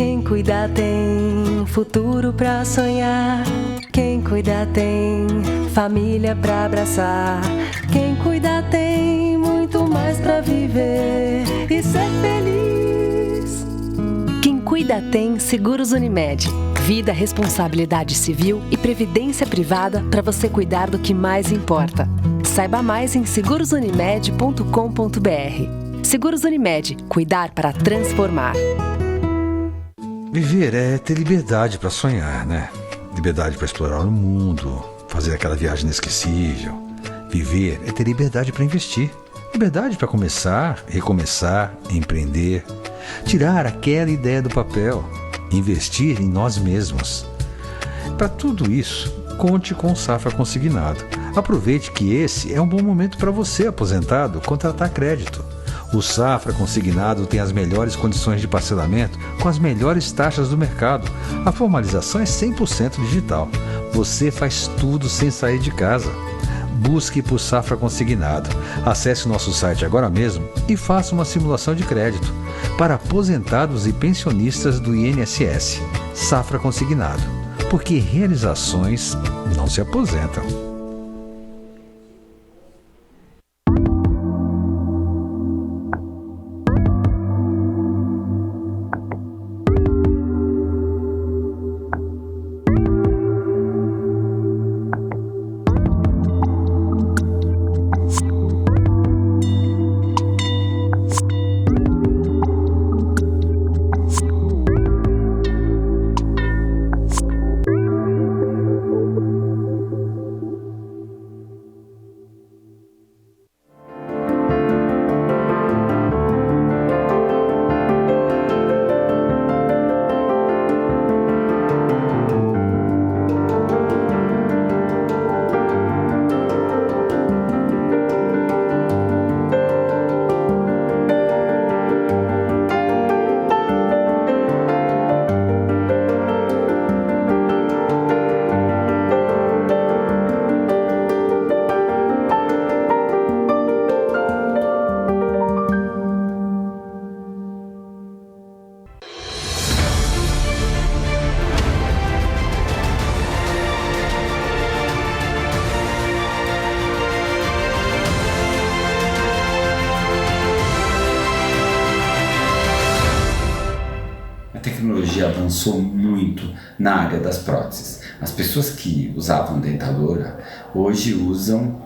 Quem cuida tem futuro pra sonhar. Quem cuida tem família pra abraçar. Quem cuida tem muito mais pra viver e ser feliz. Quem cuida tem Seguros Unimed. Vida, responsabilidade civil e previdência privada para você cuidar do que mais importa. Saiba mais em segurosunimed.com.br. Seguros Unimed. Cuidar para transformar. Viver é ter liberdade para sonhar, né? Liberdade para explorar o mundo, fazer aquela viagem inesquecível. Viver é ter liberdade para investir. Liberdade para começar, recomeçar, empreender. Tirar aquela ideia do papel. Investir em nós mesmos. Para tudo isso, conte com o Safra Consignado. Aproveite que esse é um bom momento para você, aposentado, contratar crédito. O Safra Consignado tem as melhores condições de parcelamento com as melhores taxas do mercado. A formalização é 100% digital. Você faz tudo sem sair de casa. Busque por Safra Consignado. Acesse o nosso site agora mesmo e faça uma simulação de crédito para aposentados e pensionistas do INSS. Safra Consignado. Porque realizações não se aposentam. Avançou muito na área das próteses. As pessoas que usavam dentadura hoje usam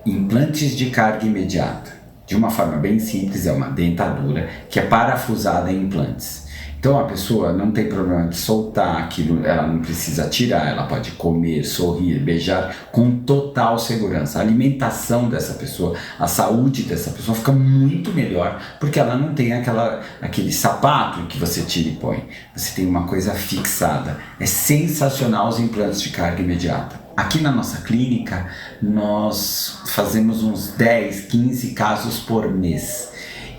implantes de carga imediata. De uma forma bem simples, é uma dentadura que é parafusada em implantes. Então a pessoa não tem problema de soltar aquilo, ela não precisa tirar, ela pode comer, sorrir, beijar com total segurança. A alimentação dessa pessoa, a saúde dessa pessoa fica muito melhor porque ela não tem aquele sapato que você tira e põe. Você tem uma coisa fixada. É sensacional os implantes de carga imediata. Aqui na nossa clínica nós fazemos uns 10, 15 casos por mês.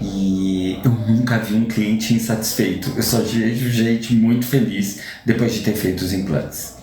E eu nunca vi um cliente insatisfeito. Eu só vejo gente muito feliz depois de ter feito os implantes.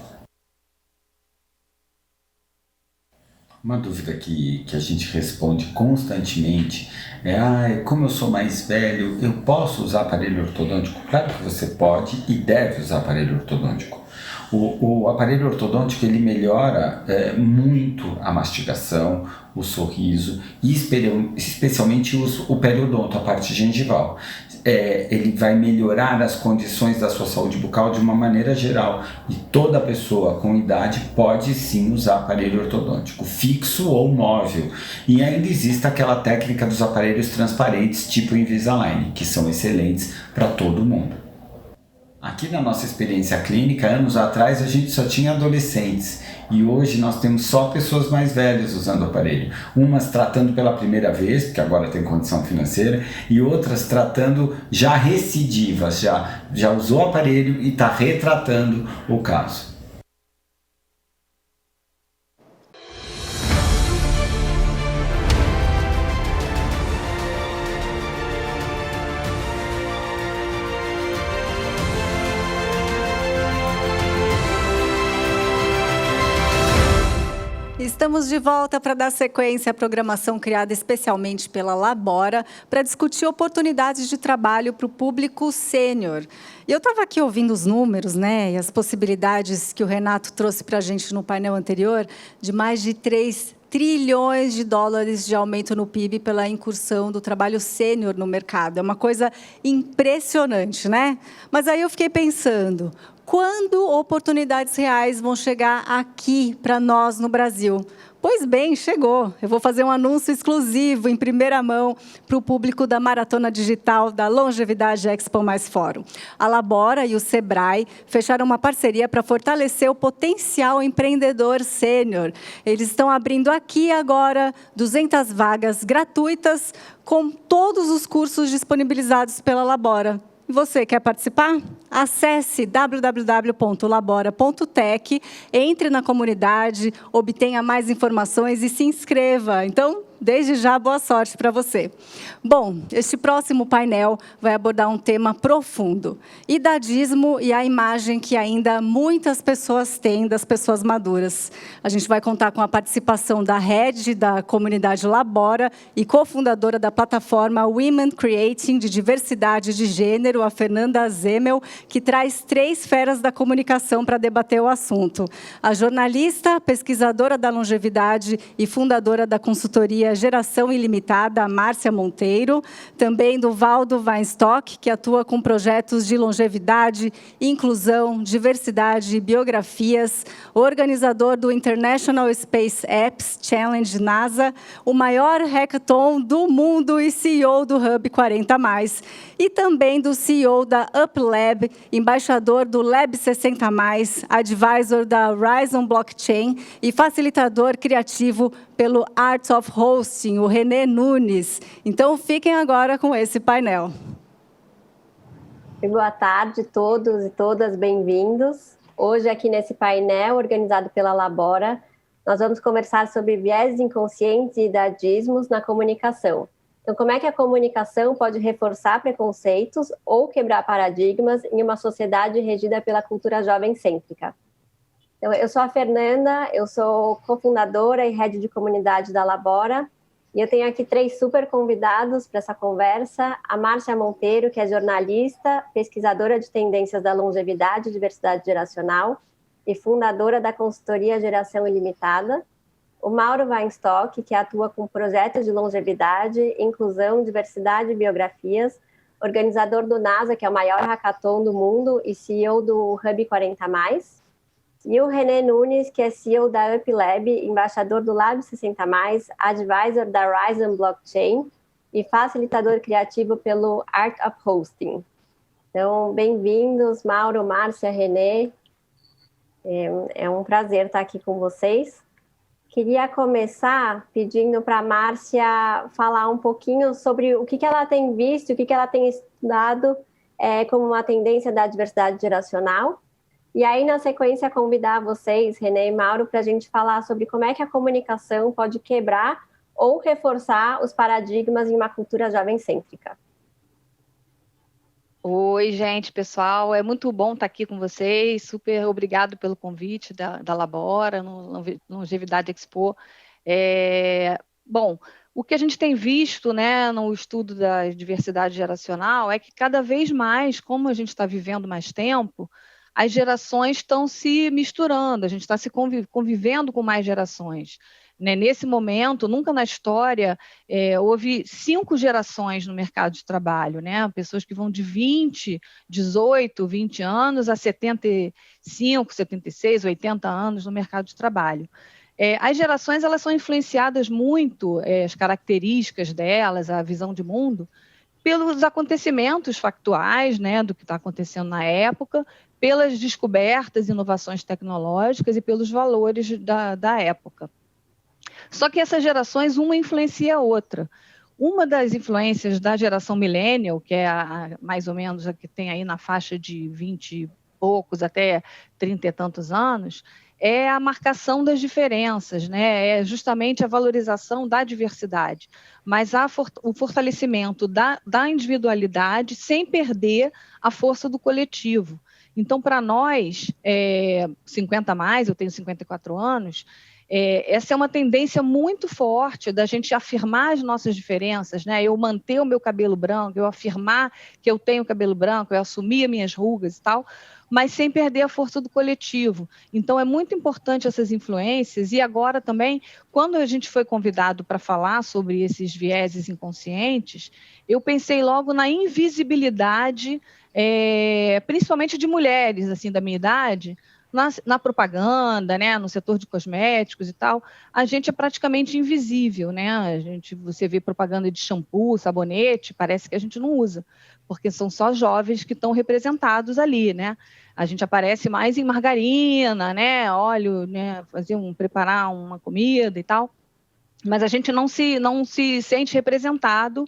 Uma dúvida que a gente responde constantemente é: como eu sou mais velho, eu posso usar aparelho ortodôntico? Claro que você pode e deve usar aparelho ortodôntico. O aparelho ortodôntico ele melhora muito a mastigação, o sorriso e especialmente o periodonto, a parte gengival. Ele vai melhorar as condições da sua saúde bucal de uma maneira geral e toda pessoa com idade pode sim usar aparelho ortodôntico, fixo ou móvel. E ainda existe aquela técnica dos aparelhos transparentes tipo Invisalign, que são excelentes para todo mundo. Aqui na nossa experiência clínica, anos atrás, a gente só tinha adolescentes e hoje nós temos só pessoas mais velhas usando o aparelho. Umas tratando pela primeira vez, porque agora tem condição financeira, e outras tratando já recidivas, já usou o aparelho e está retratando o caso. Estamos Estamos de volta para dar sequência à programação criada especialmente pela Labora para discutir oportunidades de trabalho para o público sênior. E eu estava aqui ouvindo os números, né, e as possibilidades que o Renato trouxe para a gente no painel anterior, de mais de 3 trilhões de dólares de aumento no PIB pela incursão do trabalho sênior no mercado. É uma coisa impressionante, né? Mas aí eu fiquei pensando, quando oportunidades reais vão chegar aqui para nós no Brasil? Pois bem, chegou. Eu vou fazer um anúncio exclusivo, em primeira mão, para o público da Maratona Digital da Longevidade Expo Mais Fórum. A Labora e o Sebrae fecharam uma parceria para fortalecer o potencial empreendedor sênior. Eles estão abrindo aqui agora 200 vagas gratuitas com todos os cursos disponibilizados pela Labora. Você quer participar? Acesse www.labora.tech, entre na comunidade, obtenha mais informações e se inscreva. Então, desde já, boa sorte para você. Bom, este próximo painel vai abordar um tema profundo: idadismo e a imagem que ainda muitas pessoas têm das pessoas maduras. A gente vai contar com a participação da head da comunidade Labora e cofundadora da plataforma Women Creating de diversidade de gênero, a Fernanda Zemel, que traz 3 feras da comunicação para debater o assunto. A jornalista, pesquisadora da longevidade e fundadora da consultoria Geração Ilimitada, a Márcia Monteiro, também do Valdo Weinstock, que atua com projetos de longevidade, inclusão, diversidade e biografias, organizador do International Space Apps Challenge NASA, o maior hackathon do mundo e CEO do Hub 40+, e também do CEO da UpLab, embaixador do Lab 60+, advisor da Horizon Blockchain e facilitador criativo pelo Art of Hosting, o René Nunes. Então, fiquem agora com esse painel. Boa tarde a todos e todas, bem-vindos. Hoje, aqui nesse painel organizado pela Labora, nós vamos conversar sobre viéses inconscientes e idadismos na comunicação. Então, como é que a comunicação pode reforçar preconceitos ou quebrar paradigmas em uma sociedade regida pela cultura jovem-cêntrica? Então, eu sou a Fernanda, eu sou cofundadora e head de comunidade da Labora, e eu tenho aqui 3 super convidados para essa conversa: a Márcia Monteiro, que é jornalista, pesquisadora de tendências da longevidade e diversidade geracional e fundadora da consultoria Geração Ilimitada; o Mauro Weinstock, que atua com projetos de longevidade, inclusão, diversidade e biografias, organizador do NASA, que é o maior hackathon do mundo e CEO do Hub 40+; e o René Nunes, que é CEO da UpLab, embaixador do Lab 60+, advisor da Horizon Blockchain e facilitador criativo pelo Art of Hosting. Então, bem-vindos, Mauro, Márcia, René. É um prazer estar aqui com vocês. Queria começar pedindo para a Márcia falar um pouquinho sobre o que ela tem visto, o que ela tem estudado como uma tendência da diversidade geracional. E aí, na sequência, convidar vocês, René e Mauro, para a gente falar sobre como é que a comunicação pode quebrar ou reforçar os paradigmas em uma cultura jovem-cêntrica. Oi, gente, pessoal. É muito bom estar aqui com vocês. Super obrigado pelo convite da Labora, no Longevidade Expo. Bom, o que a gente tem visto, né, no estudo da diversidade geracional é que cada vez mais, como a gente está vivendo mais tempo, as gerações estão se misturando, a gente está se convivendo com mais gerações. Né? Nesse momento, nunca na história, houve 5 gerações no mercado de trabalho, né? Pessoas que vão de 18, 20 anos a 75, 76, 80 anos no mercado de trabalho. As gerações elas são influenciadas muito, as características delas, a visão de mundo, pelos acontecimentos factuais, né, do que está acontecendo na época, pelas descobertas, inovações tecnológicas e pelos valores da época. Só que essas gerações, uma influencia a outra. Uma das influências da geração millennial, que é mais ou menos a que tem aí na faixa de 20 e poucos até 30 e tantos anos, é a marcação das diferenças, né? É justamente a valorização da diversidade, mas o fortalecimento da individualidade sem perder a força do coletivo. Então, para nós, 50+, eu tenho 54 anos, Essa é uma tendência muito forte da gente afirmar as nossas diferenças, né? Eu manter o meu cabelo branco, eu afirmar que eu tenho cabelo branco, eu assumir as minhas rugas e tal, mas sem perder a força do coletivo. Então, é muito importante essas influências. E agora também, quando a gente foi convidado para falar sobre esses vieses inconscientes, eu pensei logo na invisibilidade, principalmente de mulheres assim da minha idade, na propaganda, né, no setor de cosméticos e tal, a gente é praticamente invisível, né? Você vê propaganda de shampoo, sabonete, parece que a gente não usa, porque são só jovens que estão representados ali, né? A gente aparece mais em margarina, né, óleo, né, preparar uma comida e tal, mas a gente não se sente representado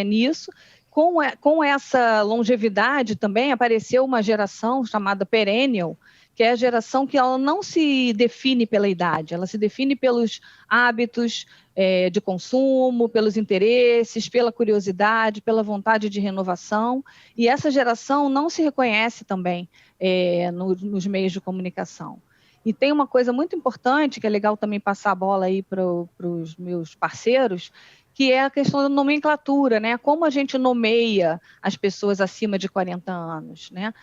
nisso. Com essa longevidade também apareceu uma geração chamada Perennial, que é a geração que ela não se define pela idade, ela se define pelos hábitos de consumo, pelos interesses, pela curiosidade, pela vontade de renovação, e essa geração não se reconhece também nos meios de comunicação. E tem uma coisa muito importante, que é legal também passar a bola aí para os meus parceiros, que é a questão da nomenclatura, né? Como a gente nomeia as pessoas acima de 40 anos, né?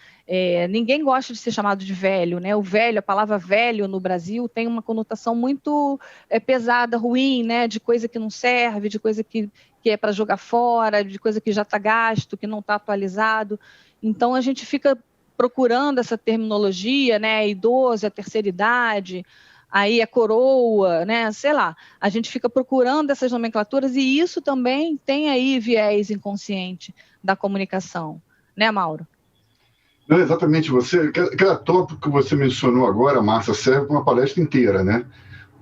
Ninguém gosta de ser chamado de velho, né? O velho, a palavra velho no Brasil tem uma conotação muito pesada, ruim, né? De coisa que não serve, de coisa que é para jogar fora, de coisa que já está gasto, que não está atualizado. Então, a gente fica procurando essa terminologia, né? Idoso, a terceira idade, aí a coroa, né? Sei lá, a gente fica procurando essas nomenclaturas e isso também tem aí viés inconsciente da comunicação, né, Mauro? Não, exatamente, cada tópico que você mencionou agora, Márcia, serve para uma palestra inteira, né?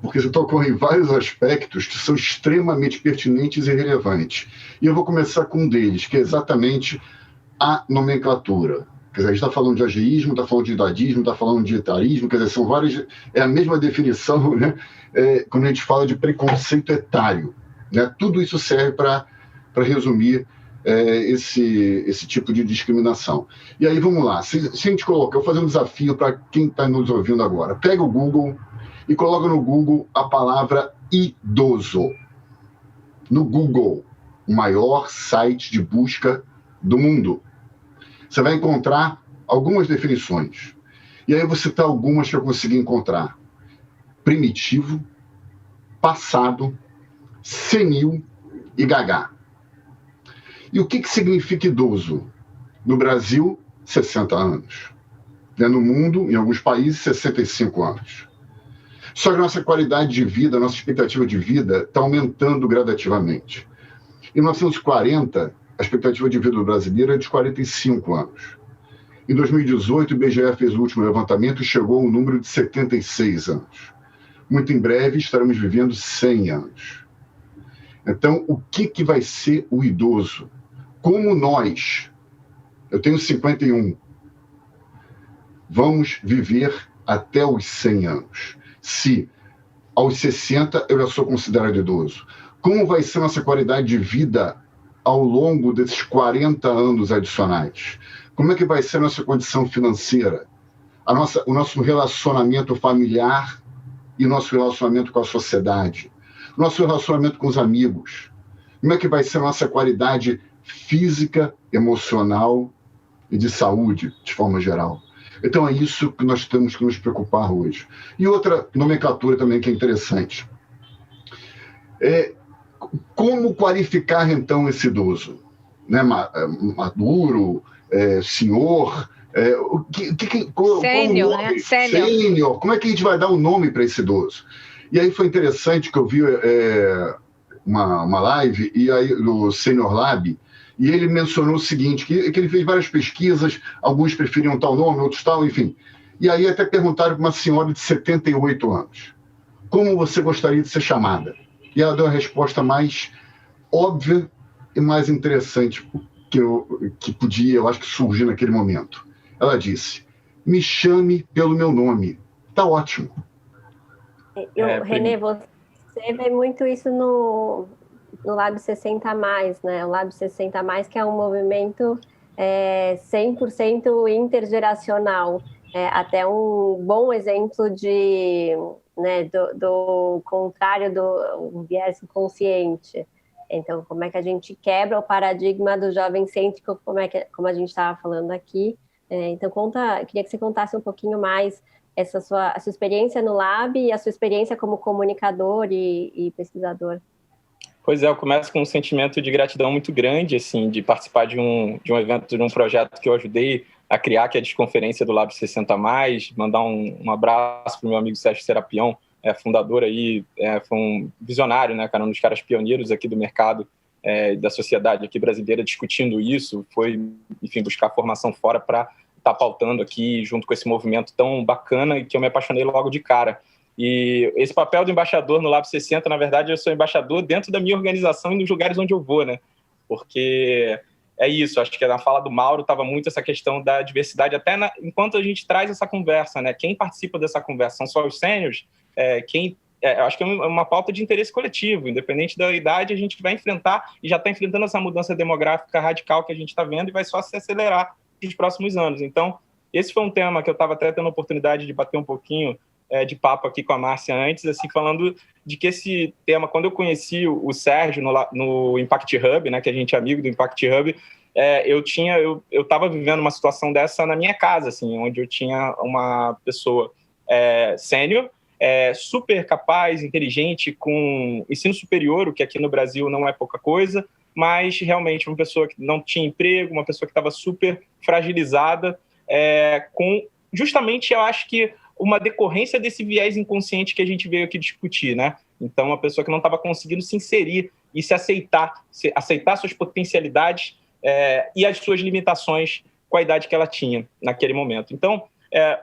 Porque você tocou em vários aspectos que são extremamente pertinentes e relevantes. E eu vou começar com um deles, que é exatamente a nomenclatura. Quer dizer, a gente está falando de ageísmo, está falando de idadismo, está falando de etarismo, quer dizer, são várias... É a mesma definição, né? Quando a gente fala de preconceito etário, né? Tudo isso serve para resumir esse tipo de discriminação. E aí, vamos lá. Se a gente coloca... Eu vou fazer um desafio para quem está nos ouvindo agora. Pega o Google e coloca no Google a palavra idoso. No Google, o maior site de busca do mundo. Você vai encontrar algumas definições. E aí eu vou citar algumas que eu consegui encontrar. Primitivo, passado, senil e gagá. E o que significa idoso? No Brasil, 60 anos. No mundo, em alguns países, 65 anos. Só que a nossa qualidade de vida, a nossa expectativa de vida está aumentando gradativamente. Em 1940, a expectativa de vida do brasileiro é de 45 anos. Em 2018, o IBGE fez o último levantamento e chegou ao número de 76 anos. Muito em breve, estaremos vivendo 100 anos. Então, o que vai ser o idoso? Como nós, eu tenho 51, vamos viver até os 100 anos? Se aos 60 eu já sou considerado idoso, como vai ser nossa qualidade de vida ao longo desses 40 anos adicionais? Como é que vai ser a nossa condição financeira? O nosso relacionamento familiar e nosso relacionamento com a sociedade? Nosso relacionamento com os amigos? Como é que vai ser a nossa qualidade física, emocional e de saúde, de forma geral? Então é isso que nós temos que nos preocupar hoje. E outra nomenclatura também que é interessante. Como qualificar, então, esse idoso? Né? Maduro, senhor, sênior, né? Sênior. Como é que a gente vai dar um nome para esse idoso? E aí foi interessante que eu vi uma live e aí, do Senior Lab, e ele mencionou o seguinte, que ele fez várias pesquisas, alguns preferiam tal nome, outros tal, enfim. E aí até perguntaram para uma senhora de 78 anos, como você gostaria de ser chamada? E ela deu a resposta mais óbvia e mais interessante que podia, eu acho que surgir naquele momento. Ela disse, me chame pelo meu nome. Tá ótimo. Renê, você vê muito isso no Lab 60+, né? O Lab 60+, que é um movimento 100% intergeracional. até um bom exemplo de, né, do contrário do viés inconsciente. Então, como é que a gente quebra o paradigma do jovem cêntrico, como a gente estava falando aqui. Então, queria que você contasse um pouquinho mais a sua experiência no Lab e a sua experiência como comunicador e pesquisador. Pois é, eu começo com um sentimento de gratidão muito grande, assim, de participar de um evento, de um projeto que eu ajudei a criar, que é a Desconferência do Lab 60+, mandar um abraço para o meu amigo Sérgio Serapião, fundador aí, foi um visionário, né, cara, um dos caras pioneiros aqui do mercado, da sociedade aqui brasileira discutindo isso, foi, enfim, buscar formação fora para estar pautando aqui, junto com esse movimento tão bacana e que eu me apaixonei logo de cara. E esse papel do embaixador no Lab 60, na verdade, eu sou embaixador dentro da minha organização e nos lugares onde eu vou, né? Porque é isso, acho que na fala do Mauro estava muito essa questão da diversidade, até enquanto a gente traz essa conversa, né? Quem participa dessa conversa são só os sêniors, acho que é uma pauta de interesse coletivo, independente da idade, a gente vai enfrentar e já está enfrentando essa mudança demográfica radical que a gente está vendo e vai só se acelerar nos próximos anos. Então, esse foi um tema que eu estava até tendo a oportunidade de bater um pouquinho de papo aqui com a Márcia antes, assim, falando de que esse tema, quando eu conheci o Sérgio no Impact Hub, né, que a gente é amigo do Impact Hub, eu estava vivendo uma situação dessa na minha casa, assim, onde eu tinha uma pessoa sênior, super capaz, inteligente, com ensino superior, o que aqui no Brasil não é pouca coisa, mas realmente uma pessoa que não tinha emprego, uma pessoa que estava super fragilizada, com justamente, eu acho que uma decorrência desse viés inconsciente que a gente veio aqui discutir, né? Então, uma pessoa que não estava conseguindo se inserir e se aceitar suas potencialidades e as suas limitações com a idade que ela tinha naquele momento. Então,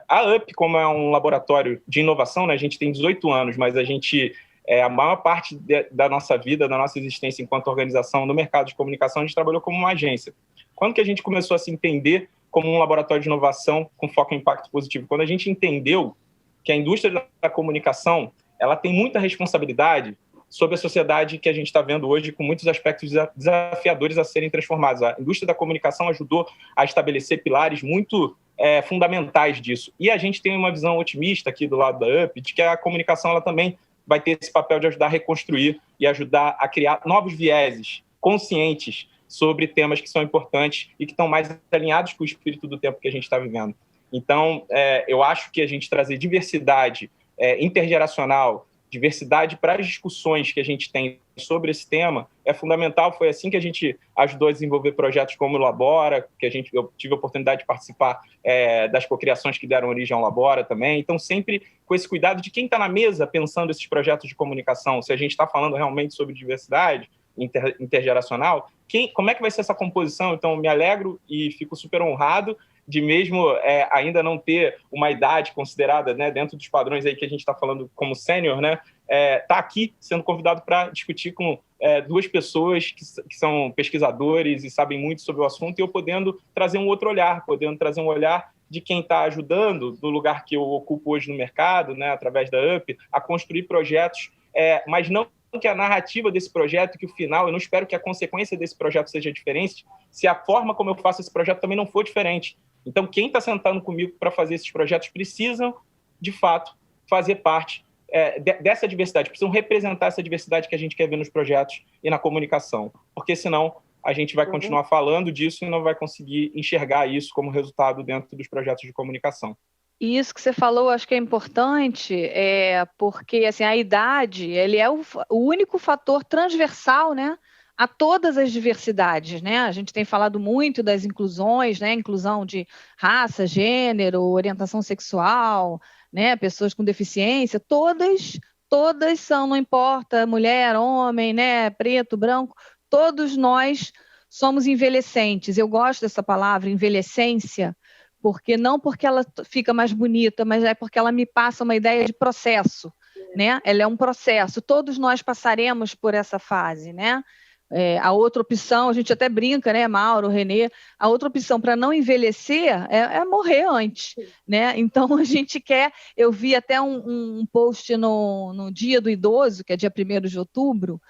a UP, como é um laboratório de inovação, né, a gente tem 18 anos, mas a gente, a maior parte da nossa vida, da nossa existência enquanto organização no mercado de comunicação, a gente trabalhou como uma agência. Quando que a gente começou a se entender como um laboratório de inovação com foco em impacto positivo? Quando a gente entendeu que a indústria da comunicação ela tem muita responsabilidade sobre a sociedade que a gente está vendo hoje, com muitos aspectos desafiadores a serem transformados. A indústria da comunicação ajudou a estabelecer pilares muito fundamentais disso. E a gente tem uma visão otimista aqui do lado da UP, de que a comunicação ela também vai ter esse papel de ajudar a reconstruir e ajudar a criar novos vieses conscientes sobre temas que são importantes e que estão mais alinhados com o espírito do tempo que a gente está vivendo. Então, eu acho que a gente trazer diversidade intergeracional, diversidade para as discussões que a gente tem sobre esse tema é fundamental. Foi assim que a gente ajudou a desenvolver projetos como o Labora, que eu tive a oportunidade de participar das cocriações que deram origem ao Labora também. Então, sempre com esse cuidado de quem está na mesa pensando esses projetos de comunicação, se a gente está falando realmente sobre diversidade intergeracional, como é que vai ser essa composição? Então, me alegro e fico super honrado de mesmo ainda não ter uma idade considerada, né, dentro dos padrões aí que a gente está falando como sênior, né, tá aqui sendo convidado para discutir com duas pessoas que são pesquisadores e sabem muito sobre o assunto, e eu podendo trazer um outro olhar, podendo trazer um olhar de quem está ajudando no lugar que eu ocupo hoje no mercado, né, através da UP, a construir projetos, mas não que a narrativa desse projeto, que o final, eu não espero que a consequência desse projeto seja diferente, se a forma como eu faço esse projeto também não for diferente. Então, quem está sentando comigo para fazer esses projetos precisam, de fato, fazer parte dessa diversidade, precisam representar essa diversidade que a gente quer ver nos projetos e na comunicação, porque senão a gente vai continuar falando disso e não vai conseguir enxergar isso como resultado dentro dos projetos de comunicação. E isso que você falou, acho que é importante, porque assim, a idade ele é o único fator transversal, né, a todas as diversidades, né? A gente tem falado muito das inclusões, né? Inclusão de raça, gênero, orientação sexual, né? Pessoas com deficiência, todas são, não importa, mulher, homem, né? Preto, branco, todos nós somos envelhecentes. Eu gosto dessa palavra, envelhecência, porque não porque ela fica mais bonita, mas é porque ela me passa uma ideia de processo, né? Ela é um processo, todos nós passaremos por essa fase, né? A outra opção, a gente até brinca, né, Mauro, Renê, a outra opção para não envelhecer é morrer antes, né? Então a gente quer, eu vi até um post no Dia do Idoso, que é dia 1º de outubro,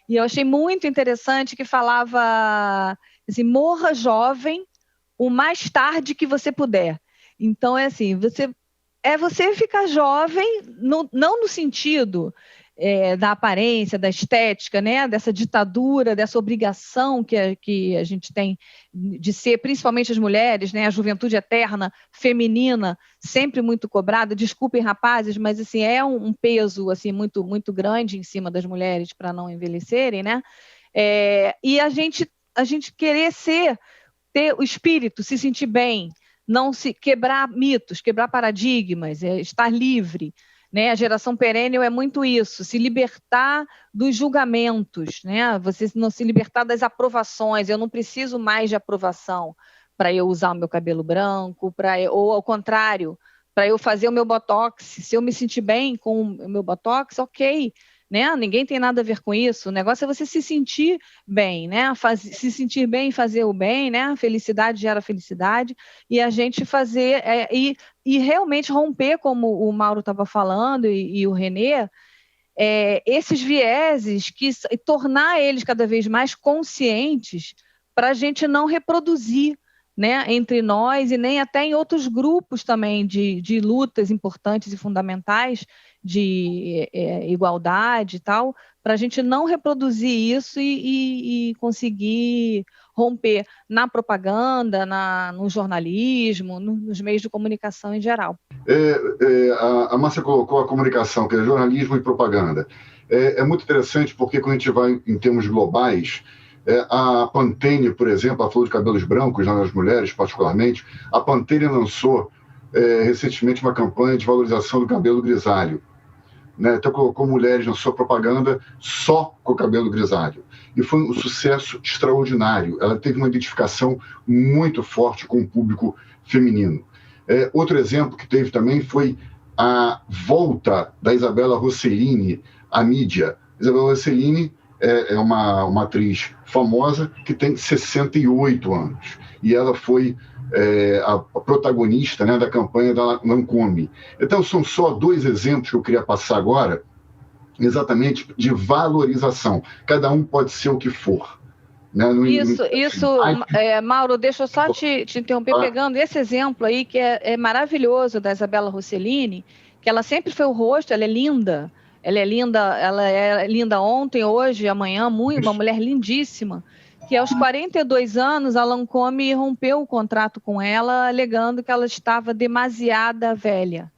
e eu achei muito interessante que falava assim, morra jovem o mais tarde que você puder. Então, é assim, você ficar jovem, não no sentido da aparência, da estética, né, dessa ditadura, dessa obrigação que a gente tem de ser, principalmente as mulheres, né, a juventude eterna, feminina, sempre muito cobrada. Desculpem, rapazes, mas assim, é um peso assim, muito, muito grande em cima das mulheres para não envelhecerem, né? E a gente querer ter o espírito, se sentir bem, não se quebrar mitos, quebrar paradigmas, estar livre. Né? A geração perennial é muito isso, se libertar dos julgamentos, né? Você não se libertar das aprovações. Eu não preciso mais de aprovação para eu usar o meu cabelo branco, ou ao contrário, para eu fazer o meu botox. Se eu me sentir bem com o meu botox, ok. Né? Ninguém tem nada a ver com isso. O negócio é você se sentir bem, né? Se sentir bem e fazer o bem, né? A felicidade gera felicidade, e a gente fazer e realmente romper, como o Mauro estava falando e o Renê, esses vieses, e tornar eles cada vez mais conscientes para a gente não reproduzir, né, entre nós e nem até em outros grupos também de lutas importantes e fundamentais de igualdade e tal, para a gente não reproduzir isso e conseguir romper na propaganda, no jornalismo, nos meios de comunicação em geral. A Márcia colocou a comunicação, que é jornalismo e propaganda. É muito interessante porque quando a gente vai em termos globais, a Pantene, por exemplo, a flor de cabelos brancos, nas mulheres particularmente, a Pantene lançou recentemente uma campanha de valorização do cabelo grisalho. Né? Então colocou mulheres na sua propaganda só com o cabelo grisalho. E foi um sucesso extraordinário. Ela teve uma identificação muito forte com o público feminino. Outro exemplo que teve também foi a volta da Isabella Rossellini à mídia. Isabella Rossellini é uma atriz famosa que tem 68 anos. E ela foi a protagonista, né, da campanha da Lancôme. Então, são só 2 exemplos que eu queria passar agora, exatamente de valorização. Cada um pode ser o que for. Né? Mauro, deixa eu só te interromper, pegando esse exemplo aí, que é maravilhoso, da Isabella Rossellini, que ela sempre foi o rosto, ela é linda. Ela é linda ontem, hoje, amanhã, uma mulher lindíssima, que aos 42 anos a Lancôme rompeu o contrato com ela, alegando que ela estava demasiada velha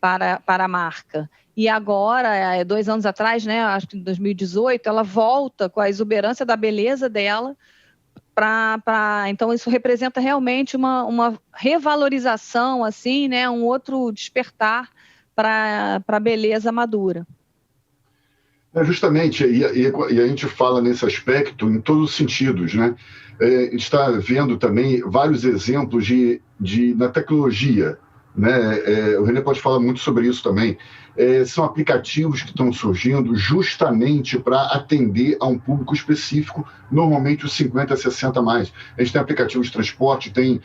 para a marca. E agora, 2 anos atrás, né, acho que em 2018, ela volta com a exuberância da beleza dela. Então, isso representa realmente uma revalorização, assim, né, um outro despertar para a beleza madura. Justamente, e a gente fala nesse aspecto em todos os sentidos, né? A gente está vendo também vários exemplos na tecnologia, né? O Renê pode falar muito sobre isso também. São aplicativos que estão surgindo justamente para atender a um público específico, normalmente os 50, 60 a mais. A gente tem aplicativos de transporte, tem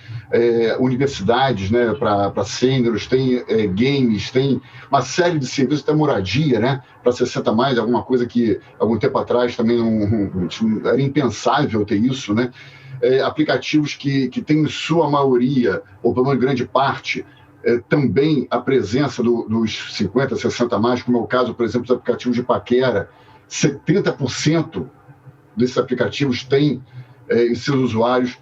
universidades, né, para sêniores, tem games, tem uma série de serviços, até moradia, né, para 60 a mais, alguma coisa que algum tempo atrás também não era impensável ter isso, né? Aplicativos que têm em sua maioria, ou pelo menos grande parte, também a presença dos 50, 60 a mais, como é o caso, por exemplo, dos aplicativos de paquera. 70% desses aplicativos têm em seus usuários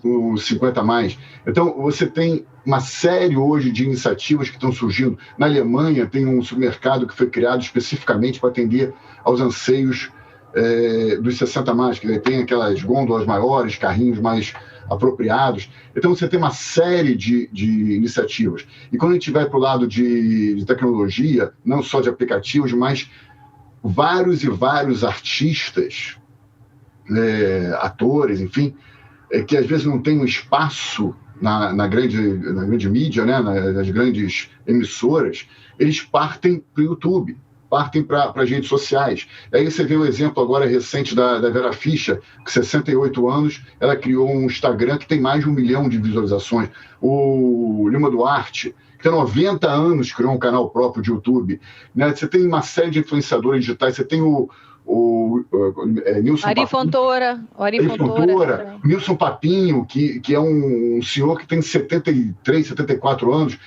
os 50 a mais. Então, você tem uma série hoje de iniciativas que estão surgindo. Na Alemanha, tem um supermercado que foi criado especificamente para atender aos anseios dos 60 a mais, que tem aquelas gôndolas maiores, carrinhos mais apropriados. Então, você tem uma série de iniciativas. E quando a gente vai para o lado de tecnologia, não só de aplicativos, mas vários e vários artistas, atores, enfim, que às vezes não tem um espaço na grande mídia, né, nas grandes emissoras, eles partem para o YouTube, partem para as redes sociais. Aí você vê o exemplo agora recente da Vera Fischer, com 68 anos, ela criou um Instagram que tem mais de 1 milhão de visualizações. O Lima Duarte, que tem 90 anos, criou um canal próprio de YouTube. Né? Você tem uma série de influenciadores digitais, você tem o Nilson Ari Fontoura, Nilson Papinho, que é um senhor que tem 73, 74 anos,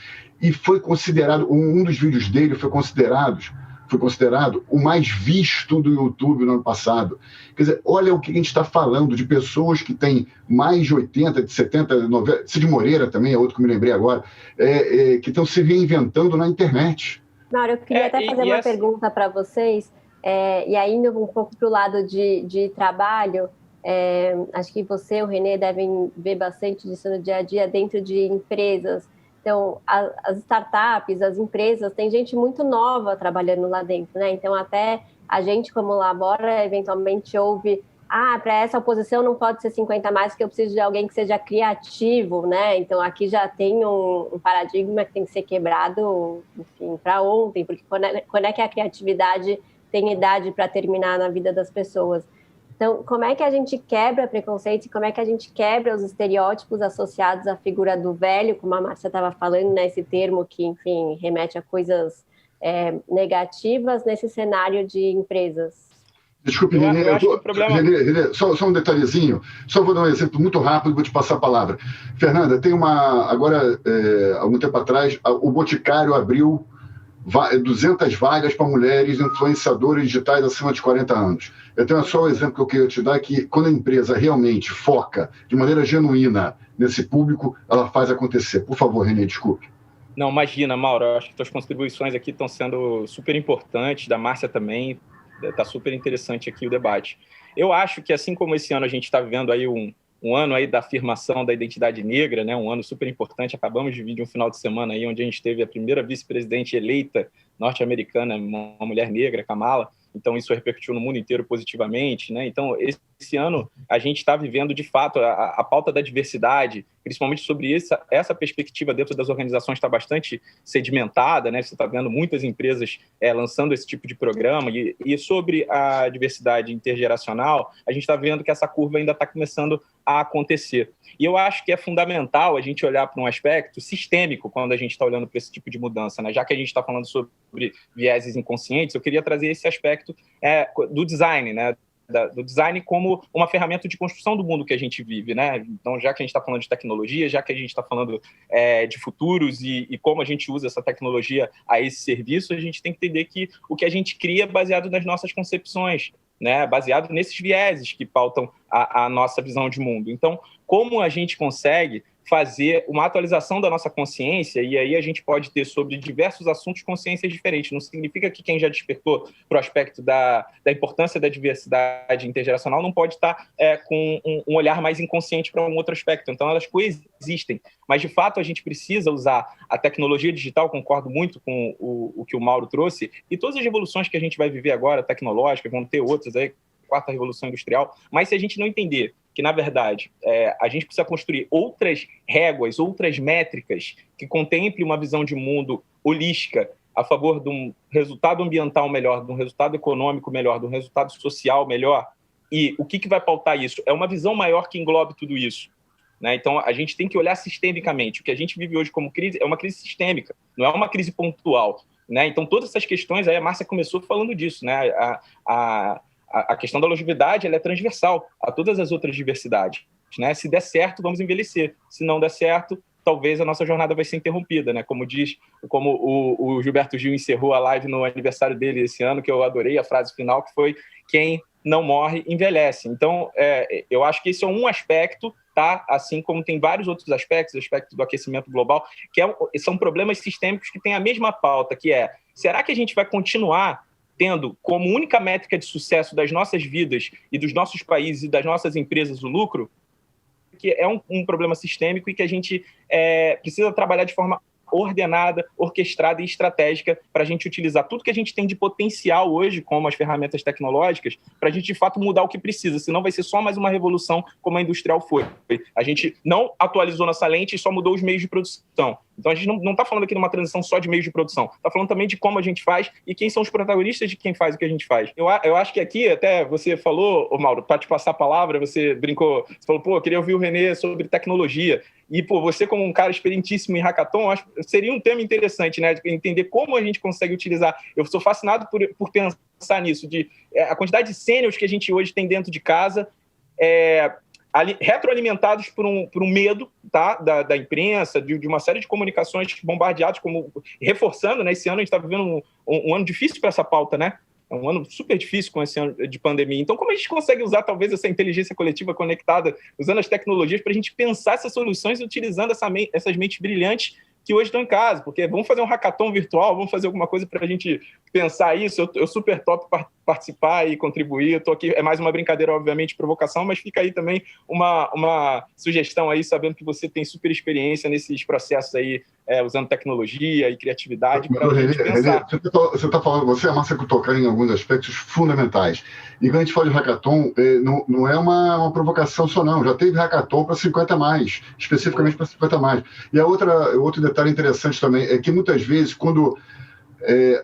e foi considerado, um dos vídeos dele foi considerado o mais visto do YouTube no ano passado. Quer dizer, olha o que a gente está falando de pessoas que têm mais de 80, de 70, 90... Cid Moreira também é outro que me lembrei agora, que estão se reinventando na internet. Mauro, eu queria até fazer uma pergunta para vocês, e aí indo um pouco para o lado de trabalho, acho que você e o Renê devem ver bastante disso no dia a dia dentro de empresas. Então, as startups, as empresas, tem gente muito nova trabalhando lá dentro, né? Então, até a gente, como Labora, eventualmente ouve, para essa posição não pode ser 50 mais, porque eu preciso de alguém que seja criativo, né? Então, aqui já tem um paradigma que tem que ser quebrado, enfim, para ontem, porque quando é que a criatividade tem idade para terminar na vida das pessoas? Então, como é que a gente quebra preconceitos e como é que a gente quebra os estereótipos associados à figura do velho, como a Márcia estava falando, né, esse termo que, enfim, remete a coisas negativas nesse cenário de empresas? Desculpe, Renê, Renê, só um detalhezinho, só vou dar um exemplo muito rápido e vou te passar a palavra. Fernanda, tem agora, algum tempo atrás, o Boticário abriu 200 vagas para mulheres influenciadoras digitais acima de 40 anos. Eu tenho só o exemplo que eu queria te dar, que quando a empresa realmente foca de maneira genuína nesse público, ela faz acontecer. Por favor, Renê, desculpe. Não, imagina, Mauro, eu acho que suas contribuições aqui estão sendo super importantes, da Márcia também, está super interessante aqui o debate. Eu acho que assim como esse ano a gente está vivendo aí um ano aí da afirmação da identidade negra, né? Um ano super importante. Acabamos de vir de um final de semana aí onde a gente teve a primeira vice-presidente eleita norte-americana, uma mulher negra, Kamala. Então, isso repercutiu no mundo inteiro positivamente, né? Então, esse ano, a gente está vivendo, de fato, a pauta da diversidade, principalmente sobre essa perspectiva dentro das organizações está bastante sedimentada, né? Você está vendo muitas empresas lançando esse tipo de programa. E sobre a diversidade intergeracional, a gente está vendo que essa curva ainda está começando a acontecer. E eu acho que é fundamental a gente olhar para um aspecto sistêmico quando a gente está olhando para esse tipo de mudança, né? Já que a gente está falando sobre vieses inconscientes, eu queria trazer esse aspecto do design, né? Do design como uma ferramenta de construção do mundo que a gente vive, né? Então, já que a gente está falando de tecnologia, já que a gente está falando de futuros e como a gente usa essa tecnologia a esse serviço, a gente tem que entender que o que a gente cria é baseado nas nossas concepções, né? Baseado nesses vieses que pautam a nossa visão de mundo. Então, como a gente consegue fazer uma atualização da nossa consciência, e aí a gente pode ter sobre diversos assuntos consciências diferentes. Não significa que quem já despertou para o aspecto da importância da diversidade intergeracional não pode estar com um olhar mais inconsciente para um outro aspecto. Então, elas coexistem. Mas, de fato, a gente precisa usar a tecnologia digital, concordo muito com o que o Mauro trouxe, e todas as revoluções que a gente vai viver agora, tecnológicas, vão ter outras aí, quarta revolução industrial, mas se a gente não entender que, na verdade, a gente precisa construir outras réguas, outras métricas que contemplem uma visão de mundo holística a favor de um resultado ambiental melhor, de um resultado econômico melhor, de um resultado social melhor, e o que vai pautar isso? É uma visão maior que englobe tudo isso, né? Então, a gente tem que olhar sistemicamente. O que a gente vive hoje como crise é uma crise sistêmica, não é uma crise pontual, né? Então, todas essas questões, aí a Márcia começou falando disso, né? A questão da longevidade, ela é transversal a todas as outras diversidades, né? Se der certo, vamos envelhecer. Se não der certo, talvez a nossa jornada vai ser interrompida, né? Como o Gilberto Gil encerrou a live no aniversário dele esse ano, que eu adorei a frase final, que foi: quem não morre, envelhece. Então, eu acho que esse é um aspecto, tá? Assim como tem vários outros aspectos, o aspecto do aquecimento global, que são problemas sistêmicos que têm a mesma pauta, que é: será que a gente vai continuar tendo como única métrica de sucesso das nossas vidas e dos nossos países e das nossas empresas o lucro? Que é um problema sistêmico e que a gente precisa trabalhar de forma ordenada, orquestrada e estratégica para a gente utilizar tudo que a gente tem de potencial hoje, como as ferramentas tecnológicas, para a gente, de fato, mudar o que precisa. Senão vai ser só mais uma revolução como a industrial foi. A gente não atualizou nossa lente e só mudou os meios de produção. Então, a gente não está falando aqui de uma transição só de meios de produção, está falando também de como a gente faz e quem são os protagonistas de quem faz o que a gente faz. Eu acho que aqui, até você falou, Mauro, para te passar a palavra, você brincou, você falou, eu queria ouvir o René sobre tecnologia. E, você como um cara experientíssimo em hackathon, acho que seria um tema interessante, né? De entender como a gente consegue utilizar. Eu sou fascinado por pensar nisso, de a quantidade de sêniors que a gente hoje tem dentro de casa, retroalimentados por um medo, tá? da imprensa, de uma série de comunicações bombardeadas, reforçando, né? Esse ano a gente está vivendo um ano difícil para essa pauta, né? É um ano super difícil com esse ano de pandemia. Então, como a gente consegue usar, talvez, essa inteligência coletiva conectada, usando as tecnologias, para a gente pensar essas soluções, utilizando essas mentes brilhantes que hoje estão em casa? Porque vamos fazer um hackathon virtual, vamos fazer alguma coisa para a gente pensar isso. Eu super top participar e contribuir. Eu estou aqui, é mais uma brincadeira, obviamente, provocação, mas fica aí também uma sugestão aí, sabendo que você tem super experiência nesses processos aí, usando tecnologia e criatividade para a gente pensar. Você está falando, você e a Márcia tocaram em alguns aspectos fundamentais. E quando a gente fala de hackathon, não é uma provocação só, não. Já teve hackathon para 50 mais, especificamente para 50 mais. E outro detalhe interessante também é que muitas vezes, quando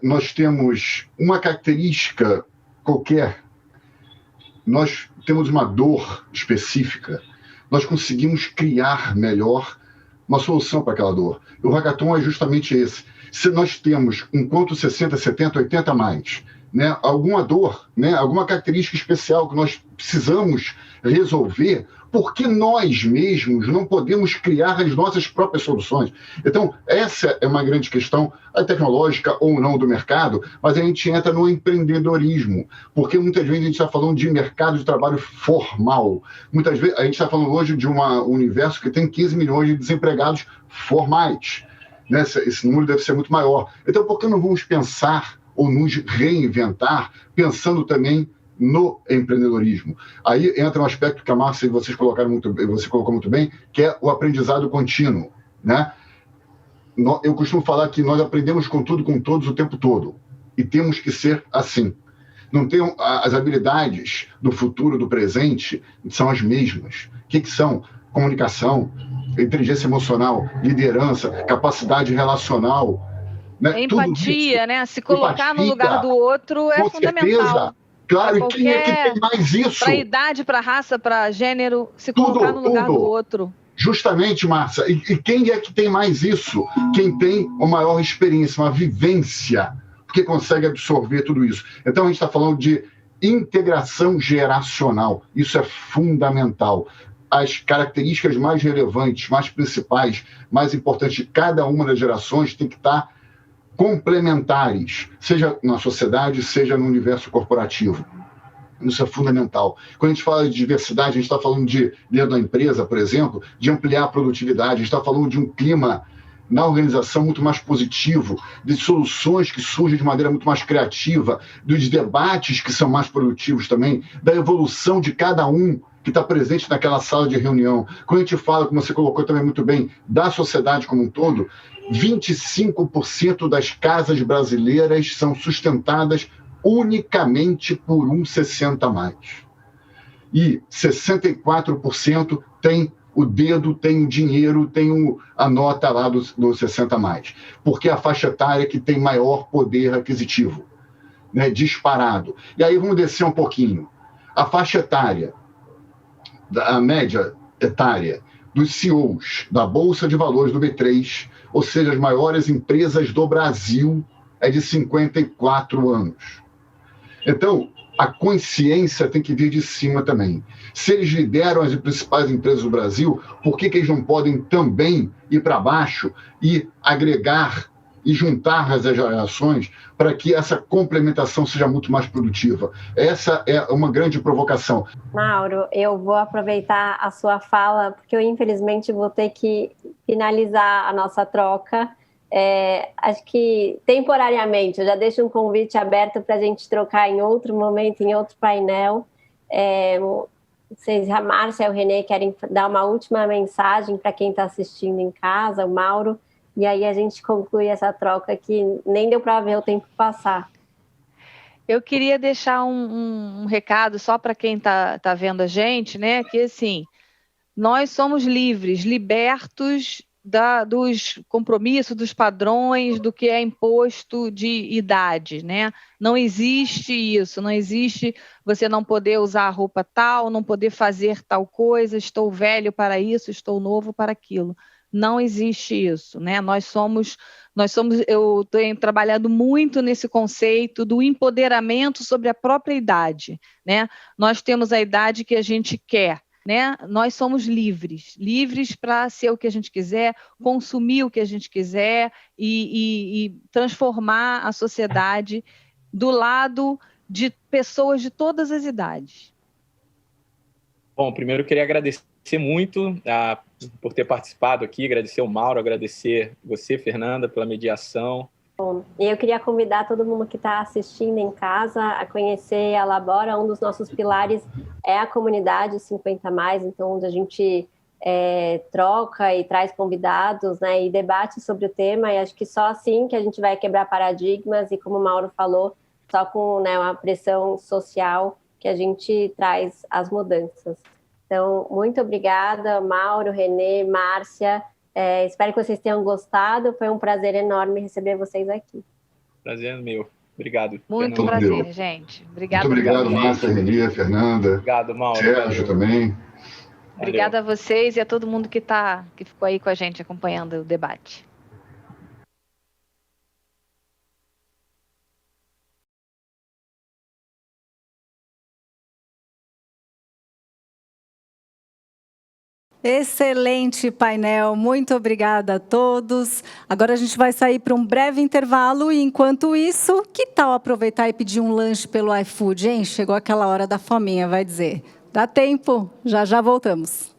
nós temos uma característica qualquer, nós temos uma dor específica, nós conseguimos criar melhor uma solução para aquela dor. E o hackathon é justamente esse. Se nós temos um conto 60, 70, 80 mais, né, alguma dor, né, alguma característica especial que nós precisamos resolver, por que nós mesmos não podemos criar as nossas próprias soluções? Então, essa é uma grande questão, a tecnológica ou não do mercado, mas a gente entra no empreendedorismo, porque muitas vezes a gente está falando de mercado de trabalho formal. Muitas vezes a gente está falando hoje de um universo que tem 15 milhões de desempregados formais. Né? Esse número deve ser muito maior. Então, por que não vamos pensar ou nos reinventar, pensando também no empreendedorismo? Aí entra um aspecto que a Márcia e você colocou muito bem, que é o aprendizado contínuo, né? Eu costumo falar que nós aprendemos com tudo, com todos, o tempo todo, e temos que ser assim. Não tem as habilidades do futuro, do presente, são as mesmas. O que são? Comunicação, inteligência emocional, liderança, capacidade relacional, né? Empatia, né? Se colocar no lugar do outro é fundamental. Certeza. Claro, e quem é que tem mais isso? Para idade, para raça, para gênero, se colocar no lugar do outro. Justamente, Márcia. E quem é que tem mais isso? Quem tem uma maior experiência, uma vivência, porque consegue absorver tudo isso. Então, a gente está falando de integração geracional. Isso é fundamental. As características mais relevantes, mais principais, mais importantes de cada uma das gerações tem que estar complementares, seja na sociedade, seja no universo corporativo. Isso é fundamental. Quando a gente fala de diversidade, a gente está falando dentro da empresa, por exemplo, de ampliar a produtividade, a gente está falando de um clima na organização muito mais positivo, de soluções que surgem de maneira muito mais criativa, dos debates que são mais produtivos também, da evolução de cada um que está presente naquela sala de reunião. Quando a gente fala, como você colocou também muito bem, da sociedade como um todo, 25% das casas brasileiras são sustentadas unicamente por um 60 mais. E 64% tem o dedo, tem o dinheiro, tem a nota lá do 60 mais. Porque é a faixa etária que tem maior poder aquisitivo, né, disparado. E aí vamos descer um pouquinho. A faixa etária, a média etária dos CEOs da Bolsa de Valores do B3, ou seja, as maiores empresas do Brasil, é de 54 anos. Então, a consciência tem que vir de cima também. Se eles lideram as principais empresas do Brasil, por que eles não podem também ir para baixo e agregar e juntar as gerações para que essa complementação seja muito mais produtiva? Essa é uma grande provocação. Mauro, eu vou aproveitar a sua fala, porque eu infelizmente vou ter que finalizar a nossa troca. Acho que temporariamente, eu já deixo um convite aberto para a gente trocar em outro momento, em outro painel. Vocês, a Márcia e o René, querem dar uma última mensagem para quem está assistindo em casa, o Mauro, e aí a gente conclui essa troca que nem deu para ver o tempo passar. Eu queria deixar um recado só para quem está vendo a gente, né? Que assim, nós somos livres, libertos dos compromissos, dos padrões, do que é imposto de idade, né? Não existe isso, não existe você não poder usar a roupa tal, não poder fazer tal coisa, estou velho para isso, estou novo para aquilo. Não existe isso, né? Eu tenho trabalhado muito nesse conceito do empoderamento sobre a própria idade, né? Nós temos a idade que a gente quer, né? Nós somos livres para ser o que a gente quiser, consumir o que a gente quiser e transformar a sociedade do lado de pessoas de todas as idades. Bom, primeiro eu queria agradecer muito por ter participado aqui, agradecer o Mauro, agradecer você, Fernanda, pela mediação. Bom, e eu queria convidar todo mundo que está assistindo em casa a conhecer a Labora. Um dos nossos pilares é a comunidade 50+, então onde a gente troca e traz convidados, né, e debate sobre o tema, e acho que só assim que a gente vai quebrar paradigmas e, como o Mauro falou, só com, né, uma pressão social que a gente traz as mudanças. Então, muito obrigada, Mauro, Renê, Márcia. Espero que vocês tenham gostado. Foi um prazer enorme receber vocês aqui. Prazer meu. Obrigado. Muito Fernanda. prazer, gente. Obrigada. Muito obrigado, Márcia, Renê, Fernanda. Obrigado, Mauro. Sérgio também. Obrigada a vocês e a todo mundo que ficou aí com a gente acompanhando o debate. Excelente painel, muito obrigada a todos. Agora a gente vai sair para um breve intervalo e, enquanto isso, que tal aproveitar e pedir um lanche pelo iFood, hein? Chegou aquela hora da fominha, vai dizer. Dá tempo, já já voltamos.